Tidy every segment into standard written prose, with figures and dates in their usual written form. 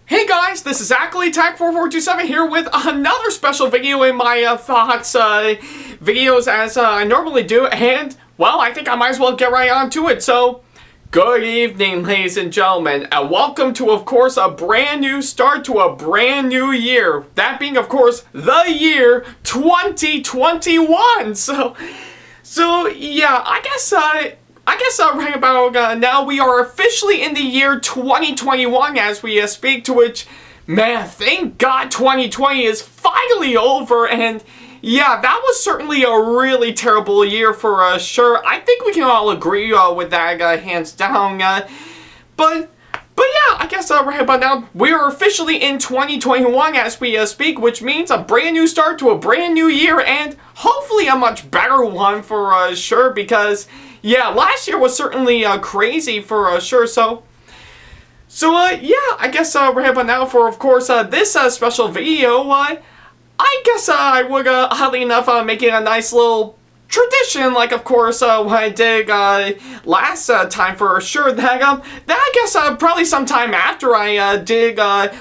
Hey guys, this is Ackleyattack4427 here with another special video in my thoughts videos as I normally do, and, well, I think I might as well get right on to it. So, good evening, ladies and gentlemen, and welcome to, of course, a brand new start to a brand new year. That being, of course, the year 2021. So yeah, I guess right about now we are officially in the year 2021 as we speak, to which, man, thank God 2020 is finally over, and yeah, that was certainly a really terrible year for sure. I think we can all agree with that, hands down, but yeah, I guess right about now, we are officially in 2021 as we speak, which means a brand new start to a brand new year, and hopefully a much better one for sure, because yeah, last year was certainly crazy for sure. So yeah, I guess right about now for, of course, this special video, I guess I would oddly enough make it a nice little tradition, like, of course, what I did last time for sure, that I guess probably sometime after I did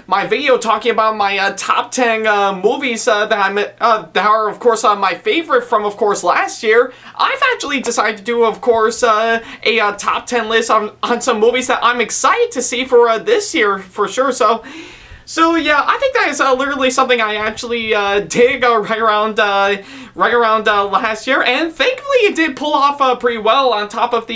my video talking about my top 10 movies that are, of course, my favorite from, of course, last year, I've actually decided to do, of course, a top 10 list on some movies that I'm excited to see for this year, for sure. So yeah, I think that is literally something I actually did right around last year, and thankfully it did pull off pretty well on top of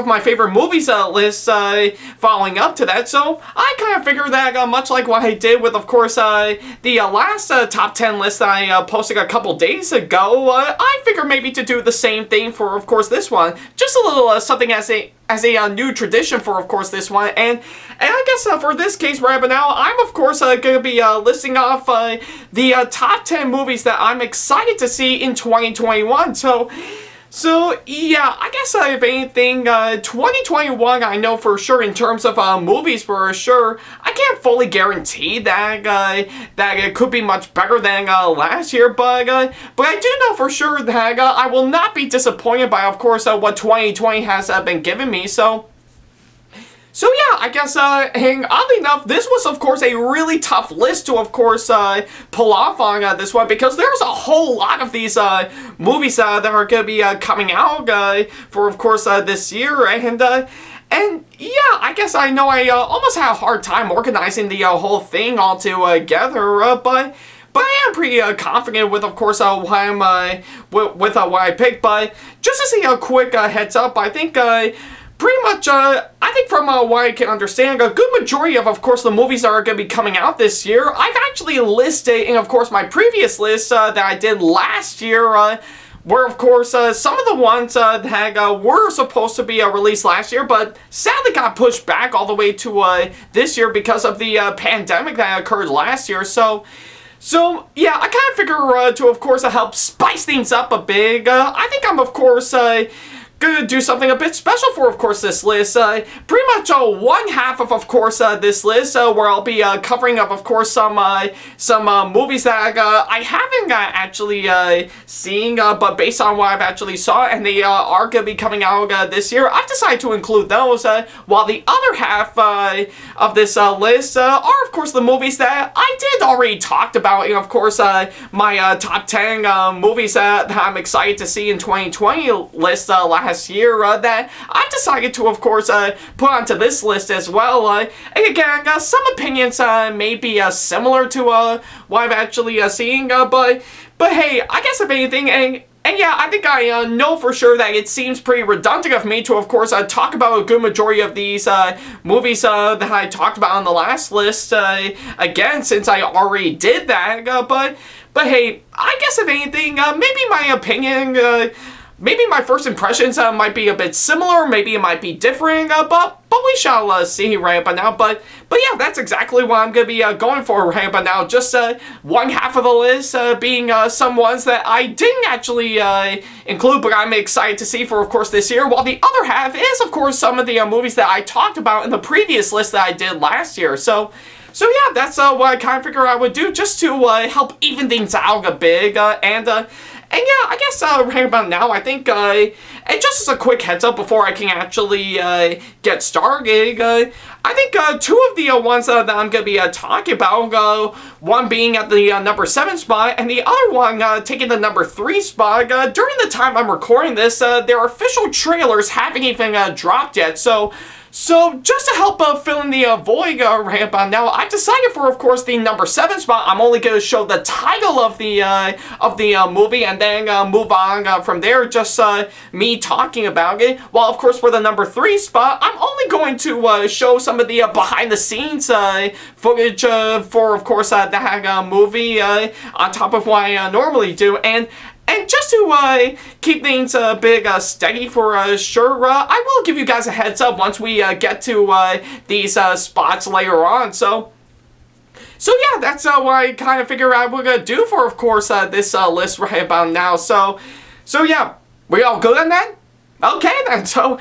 my favorite movies list following up to that. So I kind of figured that much like what I did with, of course, the last top 10 list that I posted a couple days ago, I figured maybe to do the same thing for, of course, this one. Just a little something as a new tradition for, of course, this one. And I guess for this case right now, I'm, of course, going to be listing off the top 10 movies that I'm excited to see in 2021. So yeah, I guess if anything, 2021, I know for sure in terms of movies for sure, I can't fully guarantee that that it could be much better than last year, but I do know for sure that I will not be disappointed by, of course, what 2020 has been giving me. So yeah, I guess, and oddly enough, this was, of course, a really tough list to, of course, pull off on this one, because there's a whole lot of these movies that are going to be coming out for, of course, this year, and yeah, I guess I know I almost had a hard time organizing the whole thing all together, but I am pretty confident with, of course, what I'm with what I picked. But just as a quick heads up, I think pretty much, I think from what I can understand, a good majority of course, the movies that are going to be coming out this year, I've actually listed in, of course, my previous list that I did last year, where, of course, some of the ones that were supposed to be released last year, but sadly got pushed back all the way to this year because of the pandemic that occurred last year. So yeah, I kind of figure to, of course, help spice things up a bit. I think I'm, of course, gonna do something a bit special for, of course, this list. Pretty much one half of course, this list, where I'll be covering up, of course, some movies that I haven't actually seen, but based on what I've actually saw, and they are gonna be coming out this year, I've decided to include those, while the other half of this list are, of course, the movies that I did already talked about, and, of course, my top 10 movies that I'm excited to see in 2020 list last year that I've decided to, of course, put onto this list as well. And again, some opinions may be similar to what I've actually seen, but hey, I guess if anything, and yeah, I think I know for sure that it seems pretty redundant of me to, of course, talk about a good majority of these movies that I talked about on the last list again, since I already did that, but hey, I guess if anything, maybe my opinion, maybe my first impressions might be a bit similar, maybe it might be different, but we shall see right about now. But yeah, that's exactly what I'm going to be going for right about now. Just one half of the list being some ones that I didn't actually include, but I'm excited to see for, of course, this year, while the other half is, of course, some of the movies that I talked about in the previous list that I did last year. So yeah, that's what I kind of figured I would do, just to help even things out a bit, yeah, I guess right about now, I think, and just as a quick heads up before I can actually get started, I think two of the ones that I'm going to be talking about, one being at the number 7 spot, and the other one taking the number 3 spot. During the time I'm recording this, their official trailers haven't even dropped yet, so just to help fill in the void right about now, I decided for, of course, the number 7 spot, I'm only going to show the title of the movie and then move on from there, just me talking about it. While, of course, for the number 3 spot, I'm only going to show some of the behind-the-scenes footage for, of course, that movie on top of what I normally do. And just to keep things a bit steady for sure, I will give you guys a heads up once we get to these spots later on. So yeah, that's what I kind of figure out we're going to do for, of course, this list right about now. So yeah, we all good on that? Okay then, so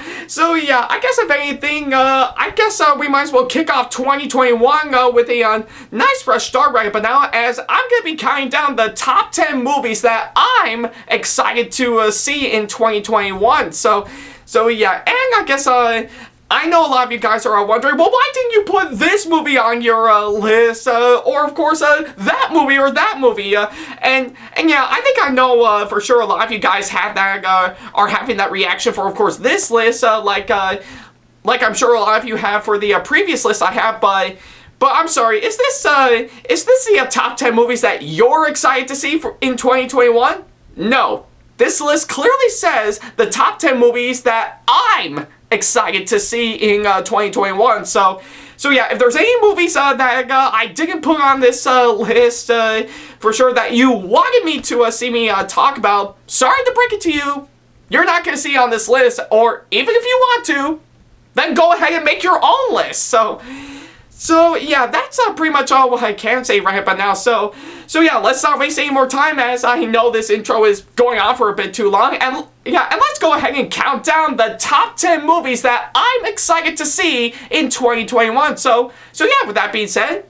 yeah, I guess if anything, I guess we might as well kick off 2021 with a nice fresh start right about now, as I'm going to be counting down the top 10 movies that I'm excited to see in 2021, so yeah, and I guess, I know a lot of you guys are wondering, well, why didn't you put this movie on your list, or of course, that movie or that movie, and yeah, I think I know for sure a lot of you guys have that, are having that reaction for, of course, this list, like I'm sure a lot of you have for the previous list I have, but I'm sorry, is this the top 10 movies that you're excited to see in 2021? No. This list clearly says the top 10 movies that I'm excited to see in 2021. So yeah, if there's any movies that I didn't put on this list for sure that you wanted me to see me talk about, sorry to break it to you, you're not going to see on this list, or even if you want to, then go ahead and make your own list. So yeah, that's pretty much all what I can say right about now. So yeah, let's not waste any more time, as I know this intro is going on for a bit too long. And yeah, and let's go ahead and count down the top 10 movies that I'm excited to see in 2021. So yeah, with that being said,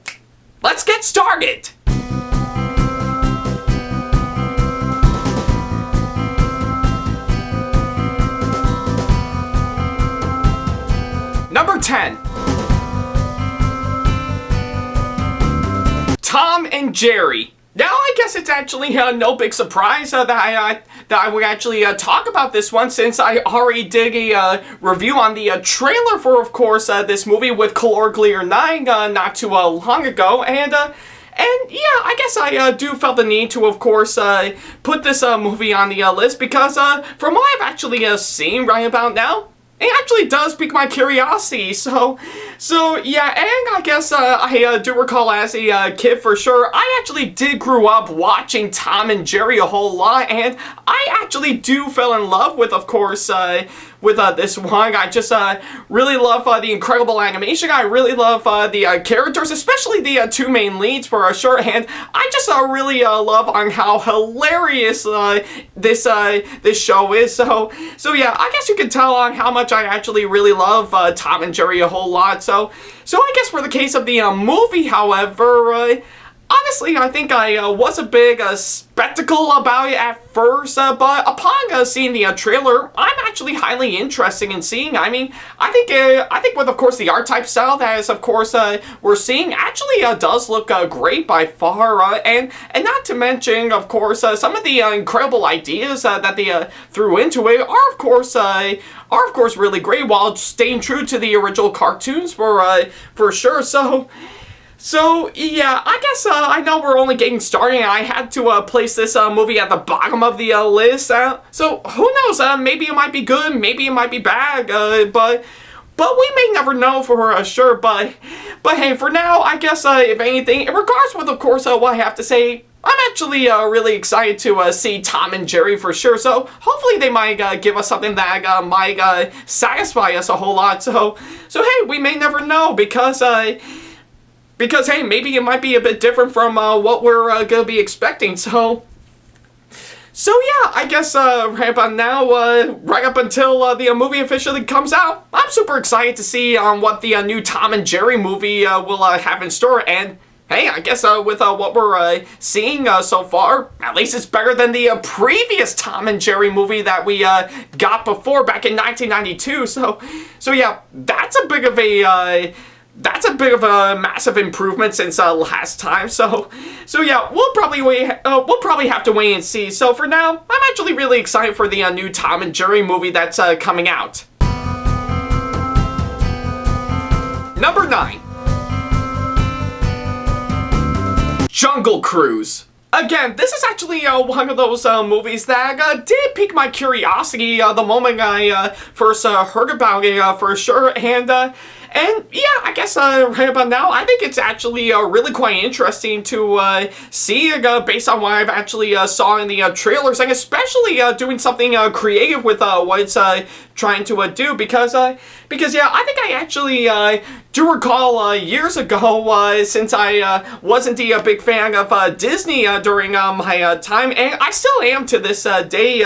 let's get started. Number 10. Tom and Jerry. Now, I guess it's actually no big surprise that I would actually talk about this one, since I already did a review on the trailer for, of course, this movie with Calorglia 9 not too long ago, and yeah, I guess I do felt the need to, of course, put this movie on the list, because from what I've actually seen right about now, it actually does pique my curiosity, so yeah, and I guess I do recall as a kid for sure, I actually did grow up watching Tom and Jerry a whole lot, and I actually do fell in love with, of course, with this one. I just really love the incredible animation. I really love the characters, especially the two main leads for sure, and I just really love on how hilarious this show is. So yeah, I guess you can tell on how much I actually really love Tom and Jerry a whole lot. So I guess for the case of the movie, however, honestly, I think I was a big spectacle about it at first, but upon seeing the trailer, I'm actually highly interested in seeing. I mean, I think with, of course, the art type style that is, of course, we're seeing actually does look great by far, and not to mention, of course, some of the incredible ideas that they threw into it are, of course, really great, while staying true to the original cartoons for sure. So yeah, I guess I know we're only getting started, and I had to place this movie at the bottom of the list. So who knows? Maybe it might be good, maybe it might be bad, but we may never know for sure. But hey, for now, I guess if anything, in regards with, of course, what I have to say, I'm actually really excited to see Tom and Jerry for sure. So hopefully they might give us something that might satisfy us a whole lot. So hey, we may never know, because hey, maybe it might be a bit different from what we're going to be expecting. So yeah, I guess right about now, right up until the movie officially comes out, I'm super excited to see what the new Tom and Jerry movie will have in store. And hey, I guess with what we're seeing so far, at least it's better than the previous Tom and Jerry movie that we got before back in 1992. So yeah, that's a bit of a massive improvement since last time. So yeah, we'll probably have to wait and see. So for now, I'm actually really excited for the new Tom and Jerry movie that's coming out. Number 9. Jungle Cruise. Again, this is actually one of those movies that did pique my curiosity the moment I first heard about it for sure, and yeah, I guess right about now, I think it's actually really quite interesting to see based on what I've actually saw in the trailers, and especially doing something creative with what it's trying to do, because yeah, I think I actually do recall years ago, since I wasn't a big fan of Disney during my time, and I still am to this day.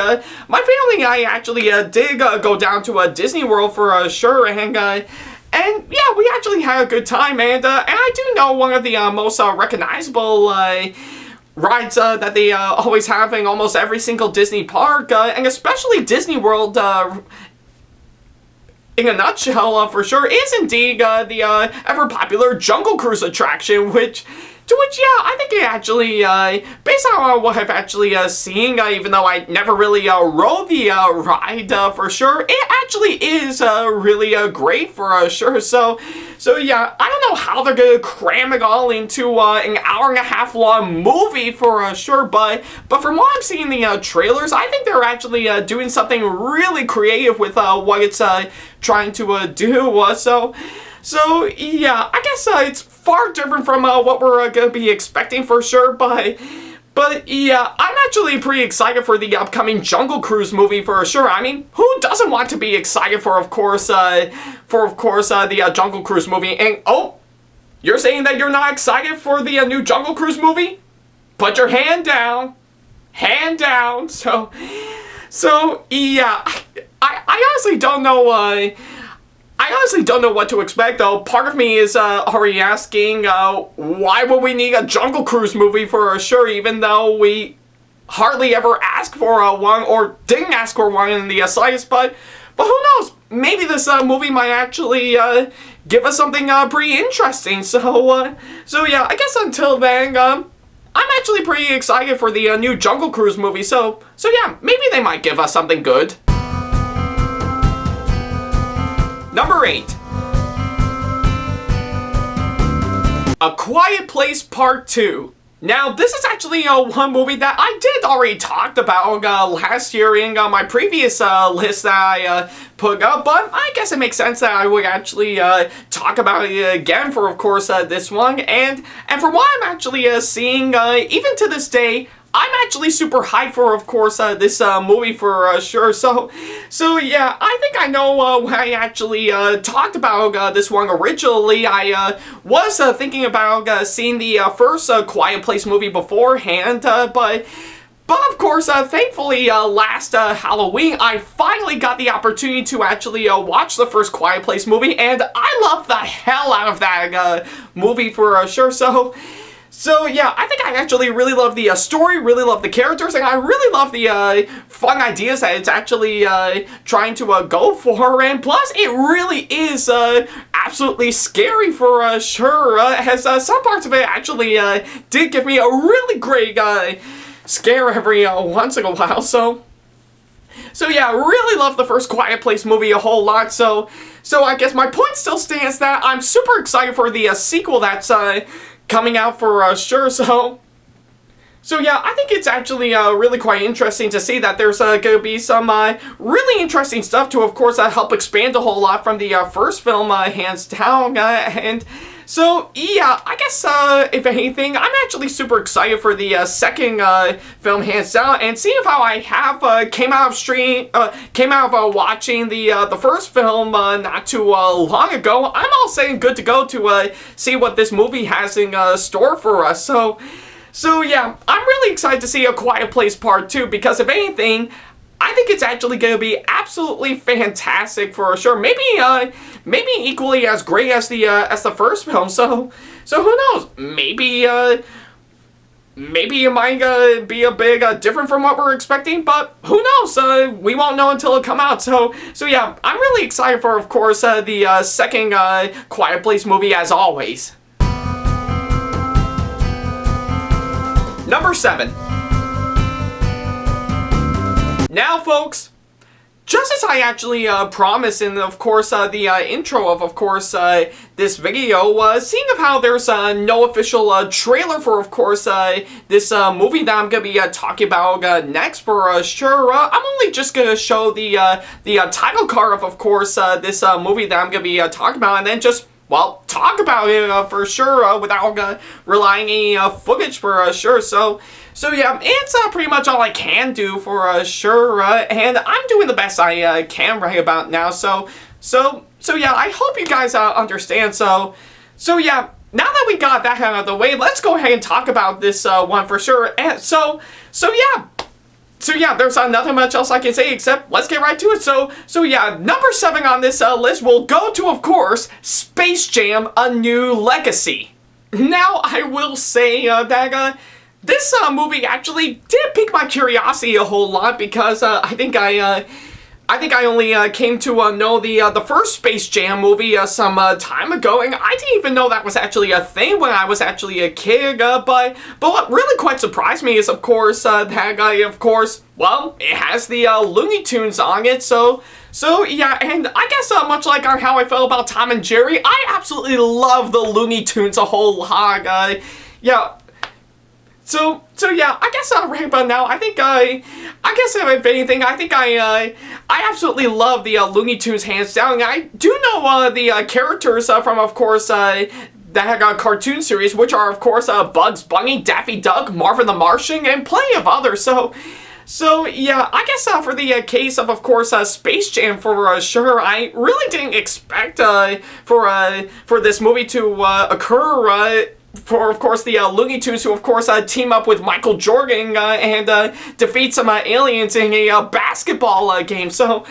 My family and I actually did go down to Disney World for sure, and yeah, we actually had a good time, and I do know one of the most recognizable rides that they always have in almost every single Disney park, and especially Disney World in a nutshell, for sure, is indeed the ever-popular Jungle Cruise attraction, yeah, I think it actually, based on what I've actually seen, even though I never really rode the ride for sure, it actually is really great for sure. So yeah, I don't know how they're gonna cram it all into an hour-and-a-half long movie for sure, but from what I'm seeing in the trailers, I think they're actually doing something really creative with what it's trying to do. So yeah, I guess it's far different from what we're going to be expecting for sure, but yeah, I'm actually pretty excited for the upcoming Jungle Cruise movie for sure. I mean, who doesn't want to be excited for, of course, the Jungle Cruise movie? And oh, you're saying that you're not excited for the new Jungle Cruise movie? Put your hand down. Hand down. So yeah, I honestly don't know, I honestly don't know what to expect, though. Part of me is already asking, why would we need a Jungle Cruise movie for sure, even though we hardly ever ask for one, or didn't ask for one in the slightest, but who knows? Maybe this movie might actually give us something pretty interesting. So yeah, I guess until then, I'm actually pretty excited for the new Jungle Cruise movie. So yeah, maybe they might give us something good. Number 8. A Quiet Place Part 2. Now, this is actually one movie that I did already talked about last year in my previous list that I put up, but I guess it makes sense that I would actually talk about it again for, of course, this one. And from what I'm actually seeing, even to this day, I'm actually super hyped for, of course, this movie for sure. So yeah, I think I know when I actually talked about this one originally. I was thinking about seeing the first Quiet Place movie beforehand, but of course, thankfully, last Halloween, I finally got the opportunity to actually watch the first Quiet Place movie, and I loved the hell out of that movie for sure. So yeah, I think I actually really love the story, really love the characters, and I really love the fun ideas that it's actually trying to go for, and plus it really is absolutely scary for sure, as some parts of it actually did give me a really great scare every once in a while. So yeah, really love the first Quiet Place movie a whole lot, so I guess my point still stands that I'm super excited for the sequel that's coming out for sure. So yeah, I think it's actually really quite interesting to see that there's going to be some really interesting stuff to, of course, help expand a whole lot from the first film, hands down. And so yeah, I guess if anything, I'm actually super excited for the second film, hands down, and seeing how I have came out of watching the first film not too long ago. I'm all saying good to go to see what this movie has in store for us. So yeah, I'm really excited to see A Quiet Place Part 2, because if anything, I think it's actually going to be absolutely fantastic for sure. Maybe equally as great as the first film. So who knows? Maybe it might be a bit different from what we're expecting, but who knows? We won't know until it comes out. So yeah, I'm really excited for, of course, the second Quiet Place movie as always. Number 7. Now, folks, just as I actually promised in, of course, the intro of course, this video, seeing of how there's no official trailer for, of course, this movie that I'm going to be talking about next for sure, I'm only just going to show the title card of course, this movie that I'm going to be talking about, and then just, well, talk about it for sure without relying any footage for sure. So yeah, it's pretty much all I can do for sure, and I'm doing the best I can right about now. So yeah, I hope you guys understand. So yeah, now that we got that out of the way, let's go ahead and talk about this one for sure. And so yeah, there's nothing much else I can say except let's get right to it. So yeah, number 7 on this list will go to, of course, Space Jam: A New Legacy. Now, I will say that this movie actually did pique my curiosity a whole lot because I think I only came to know the first Space Jam movie some time ago, and I didn't even know that was actually a thing when I was actually a kid. But what really quite surprised me is, of course, that of course, well, it has the Looney Tunes on it. So yeah, and I guess much like how I felt about Tom and Jerry, I absolutely love the Looney Tunes a whole lot. Yeah. So yeah, I guess right about now, I guess if anything, I think I absolutely love the Looney Tunes hands down. I do know the characters from, of course, that cartoon series, which are, of course, Bugs Bunny, Daffy Duck, Marvin the Martian, and plenty of others. So yeah, I guess for the case of course, Space Jam for sure, I really didn't expect for this movie to occur. For, of course, the Looney Tunes, who, of course, team up with Michael Jordan and defeat some aliens in a basketball game. So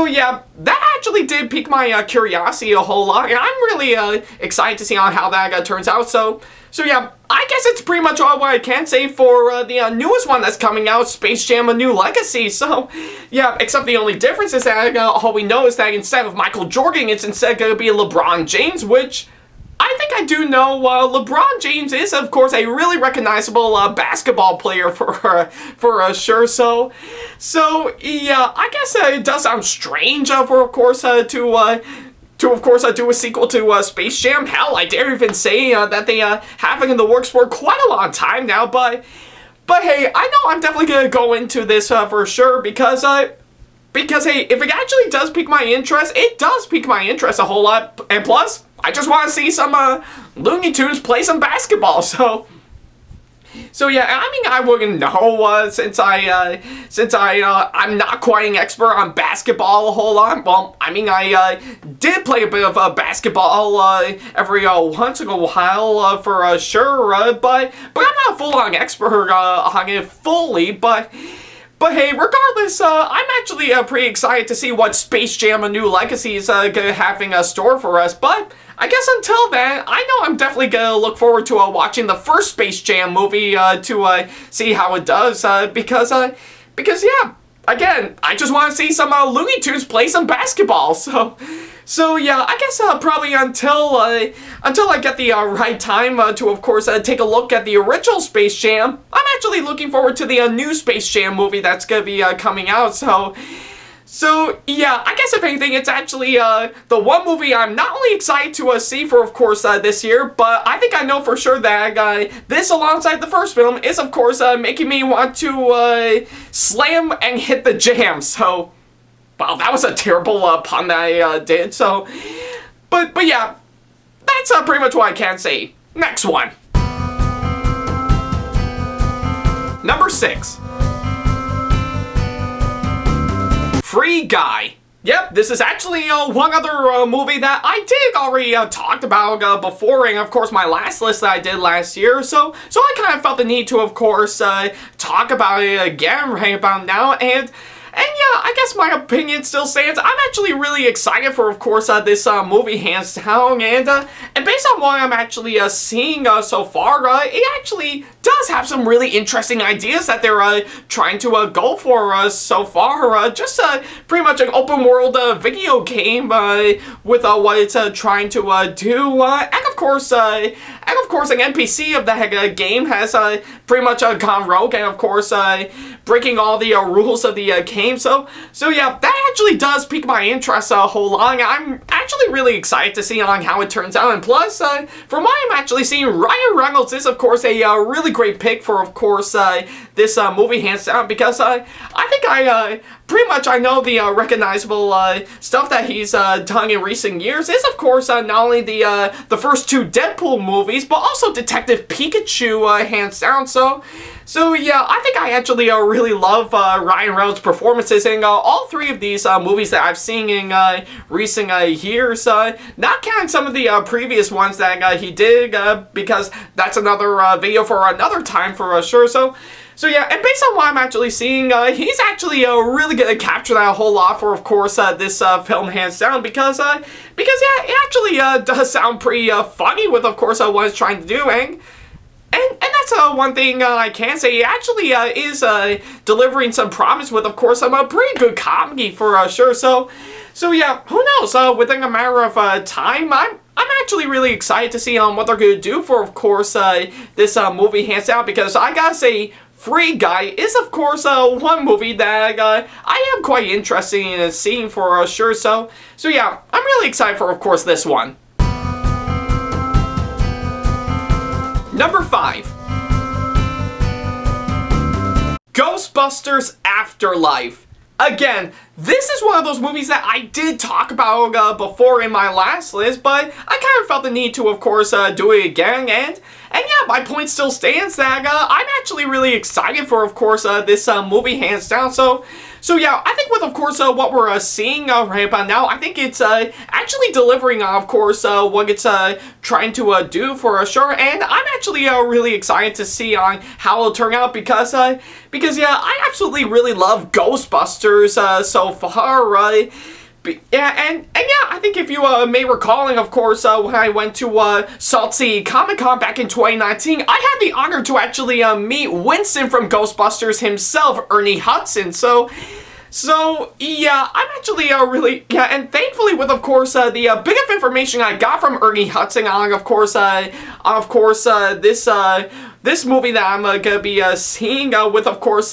yeah, that actually did pique my curiosity a whole lot, and I'm really excited to see how that turns out. So yeah, I guess it's pretty much all what I can say for the newest one that's coming out, Space Jam: A New Legacy. So yeah, except the only difference is that all we know is that instead of Michael Jordan, it's instead going to be LeBron James, which I think I do know LeBron James is, of course, a really recognizable basketball player for sure. So yeah, I guess it does sound strange for, of course, to of course do a sequel to Space Jam. Hell, I dare even say that they have it in the works for quite a long time now. But hey, I know I'm definitely gonna go into this for sure because hey, if it actually does pique my interest, it does pique my interest a whole lot, and plus, I just want to see some Looney Tunes play some basketball. So yeah, I mean, I wouldn't know since I'm not quite an expert on basketball a whole lot. Well, I mean, I did play a bit of basketball every once in a while for sure, but I'm not a full-on expert on it fully. But hey, regardless, I'm actually pretty excited to see what Space Jam: A New Legacy is having a store for us. But I guess until then, I know I'm definitely going to look forward to watching the first Space Jam movie to see how it does. Because yeah, again, I just want to see some Looney Tunes play some basketball. So yeah, I guess probably until I get the right time to, of course, take a look at the original Space Jam, I'm actually looking forward to the new Space Jam movie that's going to be coming out. So yeah, I guess if anything, it's actually the one movie I'm not only excited to see for, of course, this year, but I think I know for sure that this, alongside the first film, is, of course, making me want to slam and hit the jam. So, wow, that was a terrible pun that I did. So, but yeah, that's pretty much what I can say. Next one. Number 6. Free Guy. Yep, this is actually one other movie that I did already talked about before, and of course my last list that I did last year, so I kind of felt the need to, of course, talk about it again right about now, and yeah, I guess my opinion still stands. I'm actually really excited for, of course, this movie, hands down, and based on what I'm actually seeing so far, it actually does have some really interesting ideas that they're trying to go for so far. Just pretty much an open world video game with what it's trying to do, and of course, an NPC of the game has pretty much gone rogue, and of course, breaking all the rules of the game. So yeah, that actually does pique my interest a whole lot. I'm actually really excited to see on how it turns out. And plus, from what I'm actually seeing, Ryan Reynolds is, of course, a really great pick for, of course, this movie, hands down, because I think pretty much I know the recognizable stuff that he's done in recent years is, of course, not only the first two Deadpool movies, but also Detective Pikachu, hands down. So yeah, I think I actually really love Ryan Reynolds' performances in all three of these movies that I've seen in recent years. Not counting some of the previous ones that he did, because that's another video for another time for sure. So yeah, and based on what I'm actually seeing, he's actually really going to capture that a whole lot for, of course, this film, hands down, because yeah, it actually does sound pretty funny with, of course, what it's trying to do, and that's one thing I can say. He actually is delivering some promise with, of course, some pretty good comedy for sure. So yeah, who knows? Within a matter of time, I'm actually really excited to see what they're going to do for, of course, this movie, hands down, because I gotta say, Free Guy is, of course, one movie that I am quite interested in seeing for sure. So yeah, I'm really excited for, of course, this one. Number 5. Ghostbusters Afterlife. Again, this is one of those movies that I did talk about before in my last list, but I kind of felt the need to, of course, do it again, and yeah, my point still stands that I'm actually really excited for, of course, this movie, hands down. So yeah, I think with, of course, what we're seeing right about now, I think it's actually delivering, of course, what it's trying to do for sure, and I'm actually really excited to see on how it'll turn out, because yeah, I absolutely really love Ghostbusters so far, right? Yeah, and yeah, I think if you may recalling, of course, when I went to Salt City Comic Con back in 2019, I had the honor to actually meet Winston from Ghostbusters himself, Ernie Hudson. So yeah, I'm actually really, yeah, and thankfully with, of course, the bit of information I got from Ernie Hudson on, of course, this movie that I'm gonna be seeing with, of course,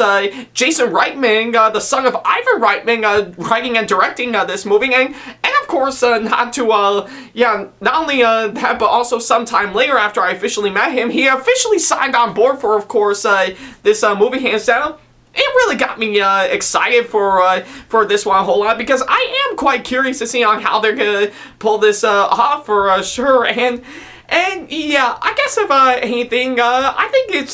Jason Reitman, the son of Ivan Reitman, writing and directing this movie, and of course, not only that, but also sometime later after I officially met him, he officially signed on board for, of course, this movie, hands down. It really got me excited for this one a whole lot, because I am quite curious to see on how they're gonna pull this off for sure. And yeah, I guess if anything, I think it's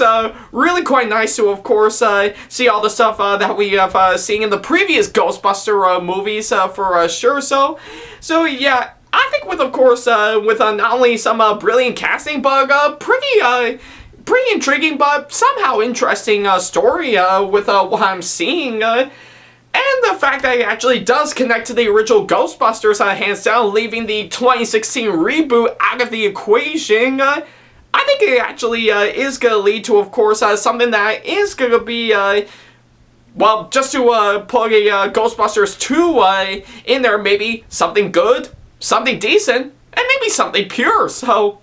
really quite nice to, of course, see all the stuff that we have seen in the previous Ghostbuster movies for sure. So yeah, I think with, of course, with not only some brilliant casting, but pretty intriguing but somehow interesting story with what I'm seeing. And the fact that it actually does connect to the original Ghostbusters, hands down, leaving the 2016 reboot out of the equation, I think it actually is going to lead to, of course, something that is going to be, well, just to put a Ghostbusters 2 in there, maybe something good, something decent, and maybe something pure. So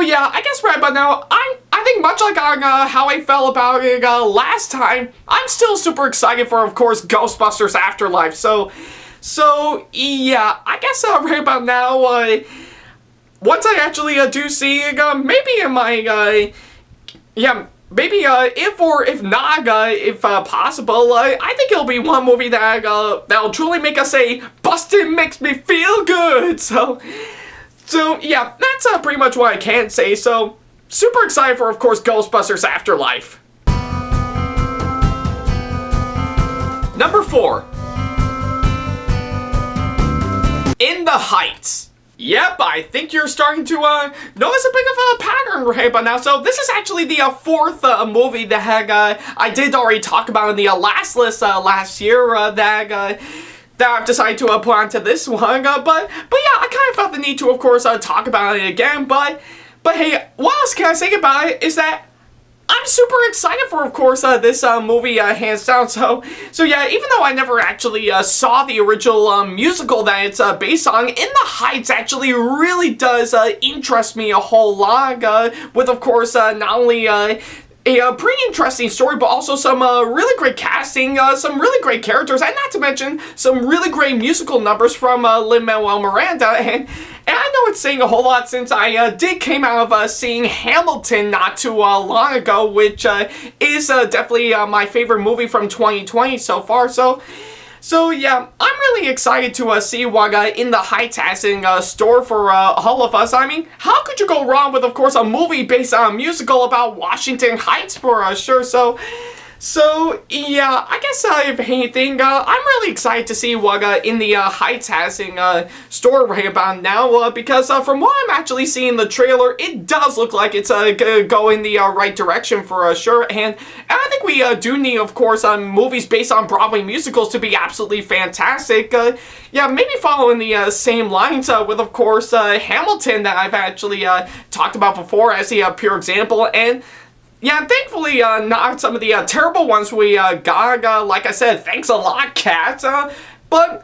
yeah, I guess right about now, I think much like how I felt about it last time, I'm still super excited for, of course, Ghostbusters Afterlife. So yeah, I guess right about now, once I actually do see it, maybe in my, yeah, maybe if or if not, if possible, I think it'll be one movie that that'll truly make us say, "Bustin' makes me feel good." So yeah, that's pretty much what I can say. So super excited for, of course, Ghostbusters Afterlife. Number 4. In the Heights. Yep, I think you're starting to notice a bit of a pattern right by now. So this is actually the fourth movie that I did already talk about in the last list last year that I've decided to put onto this one. But yeah, I kind of felt the need to, of course, talk about it again. But hey, what else can I say about it is that I'm super excited for, of course, this movie, hands down. So yeah, even though I never actually saw the original musical that it's based on, In the Heights actually really does interest me a whole lot, with, of course, not only a pretty interesting story, but also some really great casting, some really great characters, and not to mention some really great musical numbers from Lin-Manuel Miranda. And I know it's saying a whole lot since I did came out of seeing Hamilton not too long ago, which is definitely my favorite movie from 2020 so far. So yeah, I'm really excited to see what In the Heights has in store for all of us. I mean, how could you go wrong with, of course, a movie based on a musical about Washington Heights for sure. So yeah, I guess if anything, I'm really excited to see what In the Heights has in store right about now, because from what I'm actually seeing in the trailer, it does look like it's gonna go in the right direction for sure, and I think we do need, of course, movies based on Broadway musicals to be absolutely fantastic. Yeah, maybe following the same lines with, of course, Hamilton that I've actually talked about before as the pure example, and yeah, thankfully, not some of the terrible ones we got. Like I said, thanks a lot, Cat. Or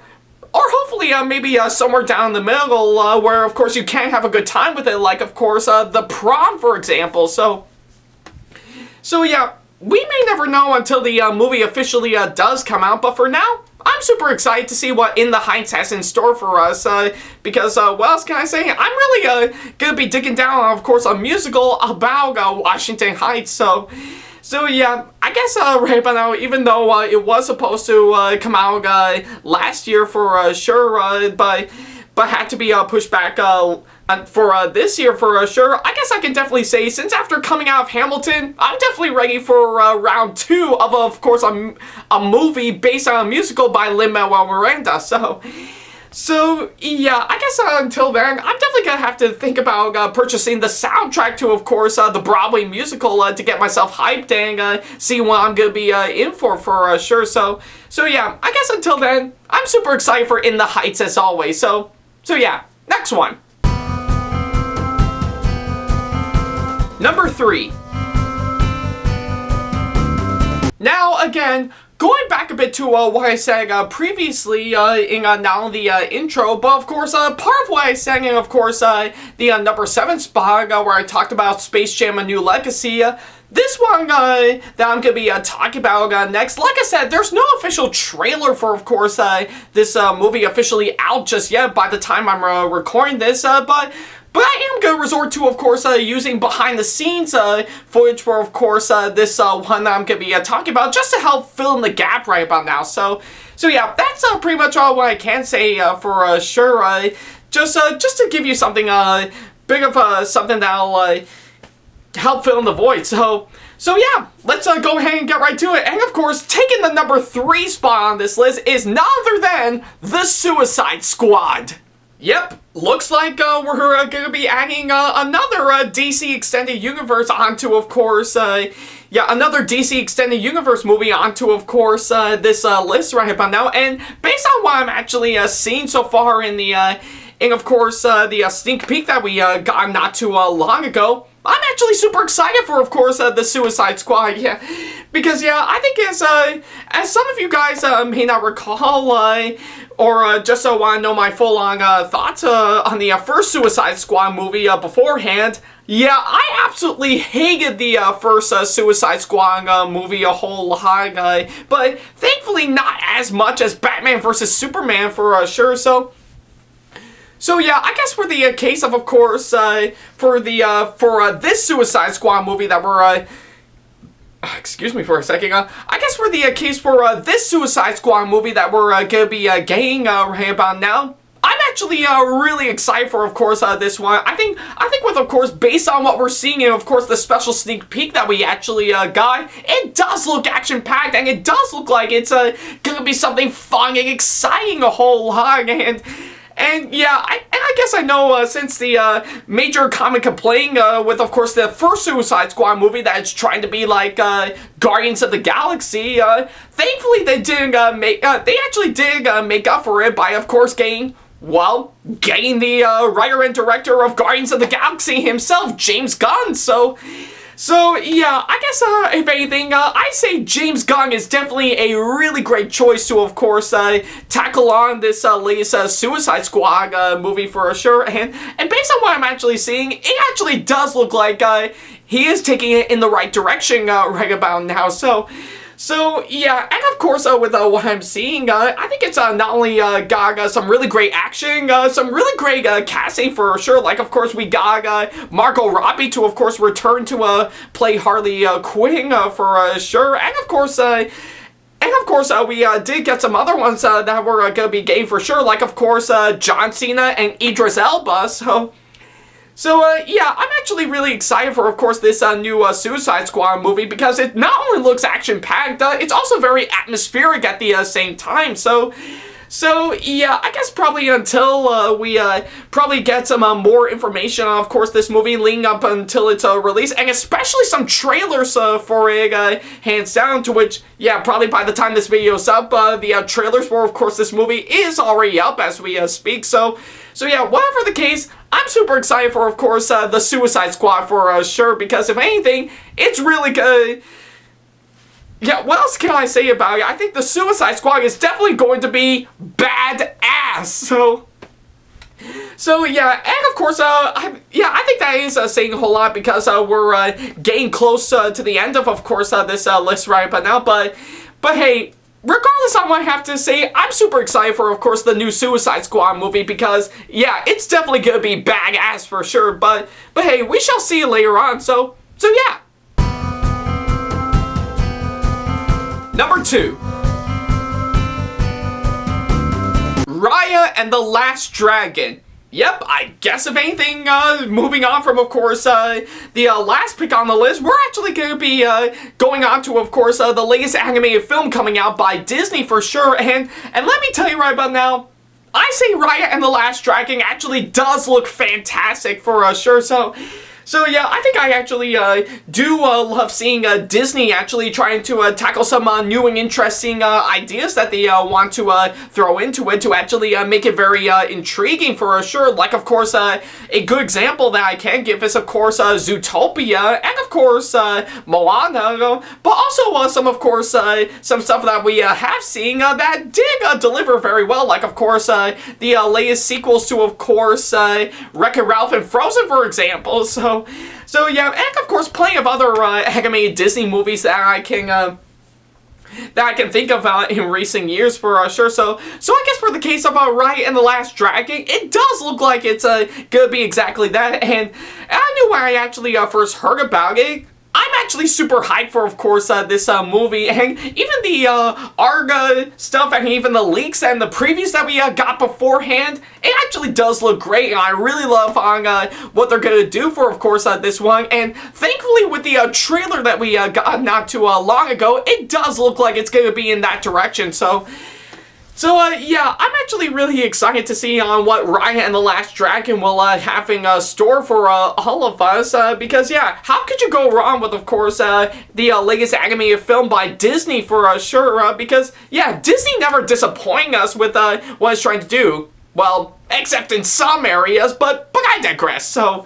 hopefully, maybe somewhere down the middle, where, of course, you can have a good time with it. Like, of course, The Prom, for example. So yeah, we may never know until the movie officially does come out. But for now, I'm super excited to see what In the Heights has in store for us, because, what else can I say? I'm really gonna be digging down, of course, a musical about Washington Heights, so yeah, I guess right about now, even though it was supposed to come out last year for sure, but had to be pushed back for this year for sure, I guess I can definitely say, since after coming out of Hamilton, I'm definitely ready for round 2 of course, a movie based on a musical by Lin-Manuel Miranda. So yeah, I guess until then, I'm definitely gonna have to think about purchasing the soundtrack to, of course, the Broadway musical to get myself hyped and see what I'm gonna be in for sure. So yeah, I guess until then, I'm super excited for In the Heights as always. So yeah, next one. Number 3. Now, again, going back a bit to what I said previously in not only the intro, but of course, part of what I sang in, of course, the number 7 spot where I talked about Space Jam: A New Legacy. This one that I'm going to be talking about next, like I said, there's no official trailer for, of course, this movie officially out just yet by the time I'm recording this, but I am going to resort to, of course, using behind-the-scenes footage for, of course, this one that I'm going to be talking about, just to help fill in the gap right about now. So yeah, that's pretty much all what I can say for sure. Just to give you something big of something that'll help fill in the void. So yeah, let's go ahead and get right to it. And of course, taking the number 3 spot on this list is none other than The Suicide Squad. Yep, looks like we're going to be adding another DC Extended Universe onto, of course, another DC Extended Universe movie onto, of course, this list right about now. And based on what I'm actually seeing so far in the, of course, the sneak peek that we got not too long ago, I'm actually super excited for, of course, The Suicide Squad, yeah. Because, yeah, I think as some of you guys may not recall, or just want to know my full-on thoughts on the first Suicide Squad movie beforehand, yeah, I absolutely hated the first Suicide Squad movie a whole lot, but thankfully not as much as Batman vs. Superman for sure, So yeah, I guess for the case of course, for this Suicide Squad movie that we're, excuse me for a second, I guess for the case for this Suicide Squad movie that we're gonna be getting right about now, I'm actually really excited for, of course, this one. I think with, of course, based on what we're seeing in, of course, the special sneak peek that we actually got, it does look action-packed, and it does look like it's gonna be something fun and exciting a whole lot, And yeah, I guess I know since the major common complaint with, of course, the first Suicide Squad movie that it's trying to be like Guardians of the Galaxy, thankfully they didn't they actually did make up for it by, of course, getting the writer and director of Guardians of the Galaxy himself, James Gunn. So yeah, I guess, if anything, I say James Gunn is definitely a really great choice to, of course, tackle on this latest Suicide Squad movie for sure. And based on what I'm actually seeing, it actually does look like he is taking it in the right direction right about now. So yeah, and of course, with what I'm seeing, I think it's not only got some really great action, some really great casting for sure. Like, of course, we got Margot Robbie to, of course, return to play Harley Quinn for sure. And of course, we did get some other ones that were going to be gay for sure. Like, of course, John Cena and Idris Elba. So yeah, I'm actually really excited for, of course, this new Suicide Squad movie because it not only looks action-packed, it's also very atmospheric at the same time. So yeah, I guess probably until we probably get some more information on, of course, this movie leading up until its release, and especially some trailers for it, hands down, to which, yeah, probably by the time this video is up, the trailers for, of course, this movie is already up as we speak. So yeah, whatever the case, I'm super excited for, of course, the Suicide Squad for sure, because if anything, it's really good. Yeah, what else can I say about it? I think the Suicide Squad is definitely going to be badass. So yeah, and of course, I think that is saying a whole lot because we're getting close to the end of course, this list right about now. But hey, regardless on what I have to say, I'm super excited for, of course, the new Suicide Squad movie because, yeah, it's definitely gonna be badass for sure. But hey, we shall see later on. So yeah. Number 2. Raya and the Last Dragon. Yep, I guess if anything, moving on from, of course, the last pick on the list, we're actually going to be going on to, of course, the latest animated film coming out by Disney for sure. And let me tell you right about now, I say Raya and the Last Dragon actually does look fantastic for sure. So yeah, I think I actually do love seeing Disney actually trying to tackle some new and interesting ideas that they want to throw into it to actually make it very intriguing for sure. Like, of course, a good example that I can give is, of course, Zootopia and, of course, Moana, but also some, of course, some stuff that we have seen that did deliver very well. Like, of course, the latest sequels to, of course, Wreck-It Ralph and Frozen, for example. So yeah, and of course, plenty of other animated Disney movies that I can think of in recent years for sure. So I guess for the case of Raya and the Last Dragon, it does look like it's gonna be exactly that. And I knew when I actually first heard about it, I'm actually super hyped for, of course, this movie, and even the ARG stuff, and even the leaks and the previews that we got beforehand, it actually does look great, and I really love on what they're gonna do for, of course, this one. And thankfully, with the trailer that we got not too long ago, it does look like it's gonna be in that direction. So yeah, I'm actually really excited to see what Raya and the Last Dragon will have in store for all of us, because yeah, how could you go wrong with, of course, the latest animated film by Disney for sure, because yeah, Disney never disappointing us with what it's trying to do, well, except in some areas, but I digress. So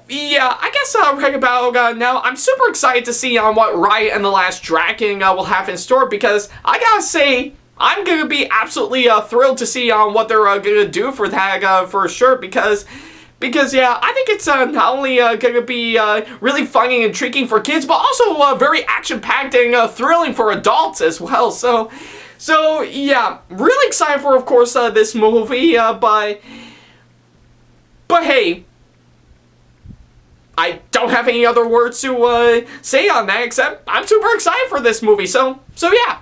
yeah, I guess right about now, I'm super excited to see what Raya and the Last Dragon will have in store, because I gotta say, I'm going to be absolutely thrilled to see what they're going to do for that for sure, because yeah, I think it's not only going to be really fun and intriguing for kids, but also very action-packed and thrilling for adults as well. So yeah, really excited for, of course, this movie, but hey, I don't have any other words to say on that, except I'm super excited for this movie, so yeah.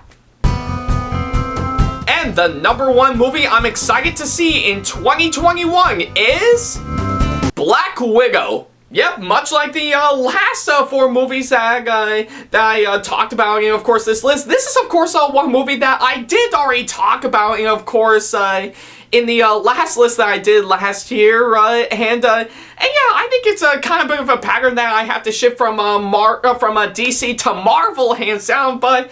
And the number 1 movie I'm excited to see in 2021 is Black Widow. Yep, much like the last 4 movies that I talked about, of course, this list. This is, of course, one movie that I did already talk about, of course, in the last list that I did last year, and yeah, I think it's a kind of bit of a pattern that I have to shift from DC to Marvel, hands down, but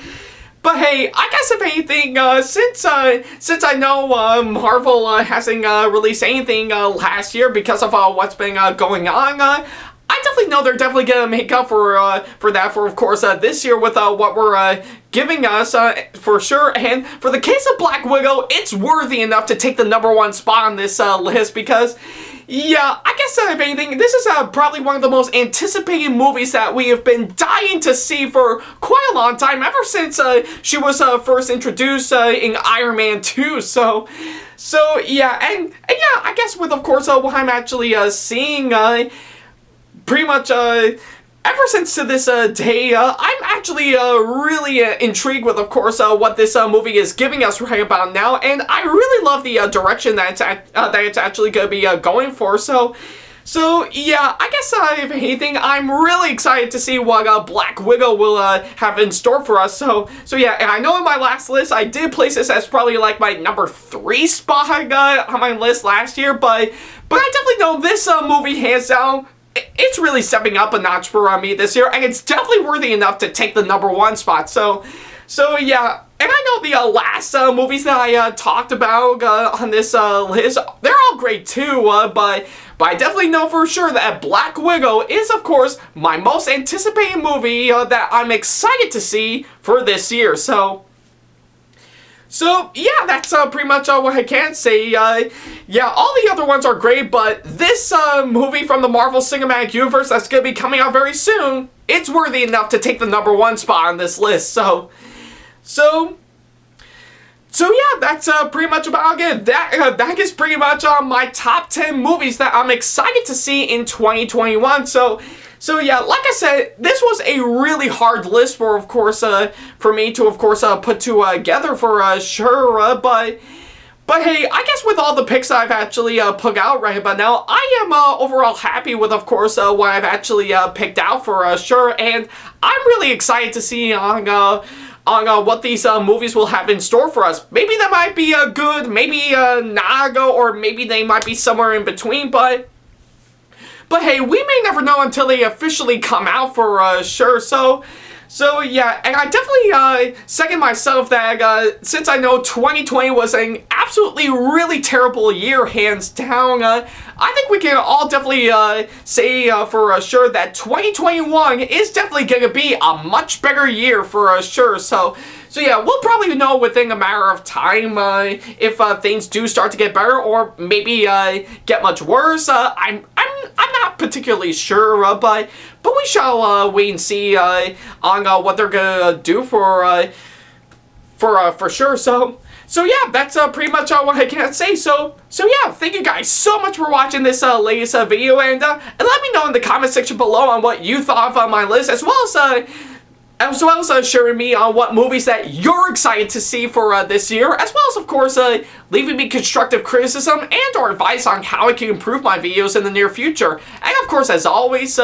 hey, I guess if anything, since I know Marvel hasn't released anything last year because of what's been going on, I definitely know they're definitely gonna make up for that of course this year with what we're giving us for sure. And for the case of Black Widow, it's worthy enough to take the #1 spot on this list because, yeah, I guess if anything, this is probably one of the most anticipated movies that we have been dying to see for quite a long time, ever since she was first introduced in Iron Man 2. So yeah, and yeah, I guess with of course what I'm actually seeing. Pretty much, ever since to this day, I'm actually really intrigued with, of course, what this movie is giving us right about now, and I really love the direction that it's actually going to be going for. So yeah, I guess if anything, I'm really excited to see what Black Widow will have in store for us. So yeah, and I know in my last list I did place this as probably like my #3 spot on my list last year, but I definitely know this movie hands down. It's really stepping up a notch for me this year, and it's definitely worthy enough to take the #1 spot. So yeah, and I know the last movies that I talked about on this list, they're all great too, but I definitely know for sure that Black Widow is, of course, my most anticipated movie that I'm excited to see for this year. So yeah, that's pretty much what I can say. Yeah, all the other ones are great, but this movie from the Marvel Cinematic Universe that's going to be coming out very soon, it's worthy enough to take the #1 spot on this list. So yeah, that's pretty much about it. That is pretty much my top 10 movies that I'm excited to see in 2021. So yeah, like I said, this was a really hard list for, of course, for me to, of course, put together for sure. But hey, I guess with all the picks I've actually put out right about now, I am overall happy with, of course, what I've actually picked out for sure. And I'm really excited to see on what these movies will have in store for us. Maybe they might be good, maybe not go, or maybe they might be somewhere in between, but hey, we may never know until they officially come out for sure. So yeah, and I definitely second myself that since I know 2020 was an absolutely really terrible year, hands down, I think we can all definitely say for sure that 2021 is definitely going to be a much better year for sure. So yeah, we'll probably know within a matter of time if things do start to get better or maybe get much worse. I'm not particularly sure, but we shall wait and see on what they're gonna do for sure. So yeah, that's pretty much what I can say. So yeah, thank you guys so much for watching this latest video, and let me know in the comment section below on what you thought of my list, as well as sharing me on what movies that you're excited to see for this year, as well as, of course, leaving me constructive criticism and or advice on how I can improve my videos in the near future. And, of course, as always,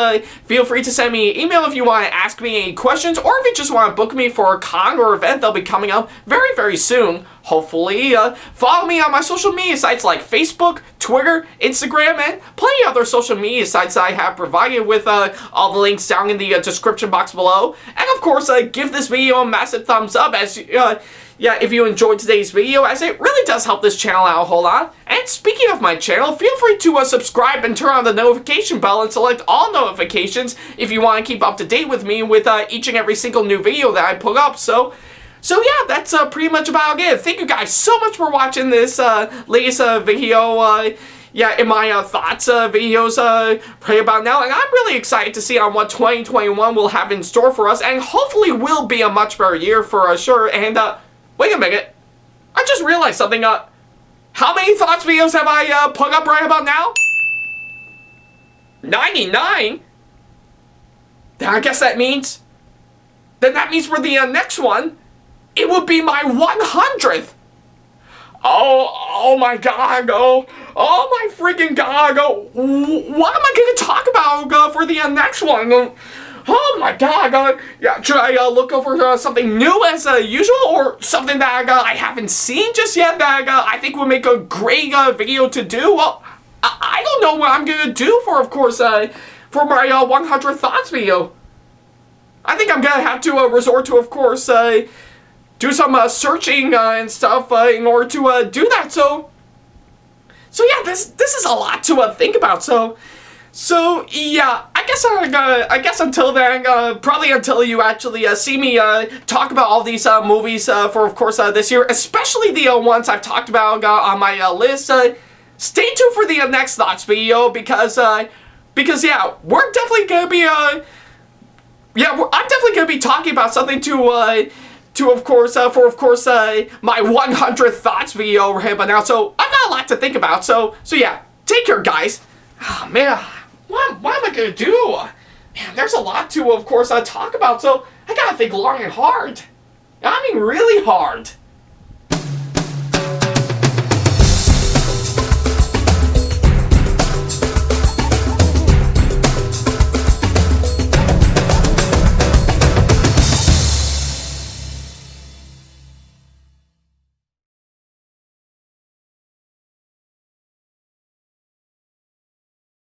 feel free to send me an email if you want to ask me any questions, or if you just want to book me for a con or event that'll be coming up very, very soon. Hopefully, follow me on my social media sites like Facebook, Twitter, Instagram, and plenty of other social media sites that I have provided with all the links down in the description box below. And of course, give this video a massive thumbs up as yeah, if you enjoyed today's video, as it really does help this channel out a whole lot. And speaking of my channel, feel free to subscribe and turn on the notification bell and select all notifications if you want to keep up to date with me with each and every single new video that I put up. So yeah, that's pretty much about it. Thank you guys so much for watching this latest video. Yeah, in my thoughts videos right about now. And I'm really excited to see on what 2021 will have in store for us. And hopefully will be a much better year for sure. And wait a minute. I just realized something. How many thoughts videos have I put up right about now? 99? Then I guess that means... Then that means for the next one... It would be my 100th! Oh my god, oh my freaking god, what am I gonna talk about for the next one? oh my god, yeah, should I look over something new as usual, or something that I haven't seen just yet that I think will make a great video to do? Well, I don't know what I'm gonna do for, of course, for my 100 Thoughts video. I think I'm gonna have to resort to, of course, do some searching and stuff in order to do that. So yeah, this is a lot to think about. So yeah, I guess until then, probably until you actually see me talk about all these movies for, of course, this year, especially the ones I've talked about on my list. Stay tuned for the next Thoughts video, because yeah, we're definitely gonna be I'm definitely gonna be talking about something to of course for, of course, my 100 Thoughts video right now. So I've got a lot to think about. So yeah, take care, guys. Oh man, what am I gonna do? Man, there's a lot to, of course, talk about. So I gotta think long and hard. I mean, really hard.